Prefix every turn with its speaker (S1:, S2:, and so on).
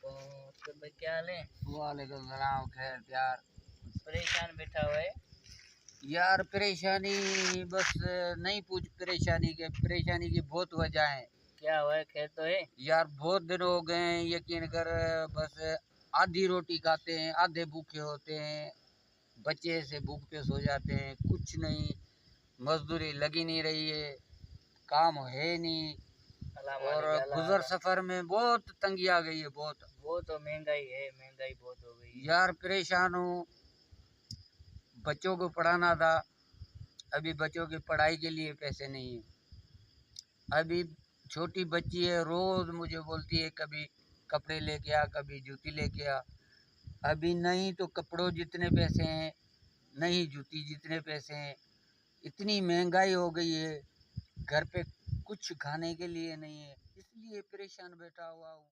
S1: तो भाई क्या हाल है?
S2: वालेकुम सलाम। खैर यार,
S1: परेशान बैठा हुआ है।
S2: यार परेशानी बस नहीं पूछ। परेशानी की बहुत वजह है।
S1: क्या हुआ है? खैर तो है।
S2: यार बहुत दिन हो गए हैं, यकीन कर। बस आधी रोटी खाते हैं, आधे भूखे होते हैं, बच्चे से भूख पे सो जाते हैं। कुछ नहीं, मजदूरी लगी नहीं रही है, काम है नहीं।
S1: अल्लाह
S2: और
S1: मालिक अल्लाह
S2: गुजर
S1: अल्लाह।
S2: सफर में बहुत तंगी आ गई है, बहुत।
S1: वो तो महंगाई है, महंगाई बहुत हो गई है।
S2: यार परेशान हूँ। बच्चों को पढ़ाना था, अभी बच्चों की पढ़ाई के लिए पैसे नहीं है। अभी छोटी बच्ची है, रोज मुझे बोलती है कभी कपड़े लेके आ, कभी जूती लेके आ। अभी नहीं तो कपड़ों जितने पैसे हैं, नहीं जूती जितने पैसे हैं। इतनी महंगाई हो गई है, घर पे कुछ खाने के लिए नहीं है, इसलिए परेशान बैठा हुआ हूँ।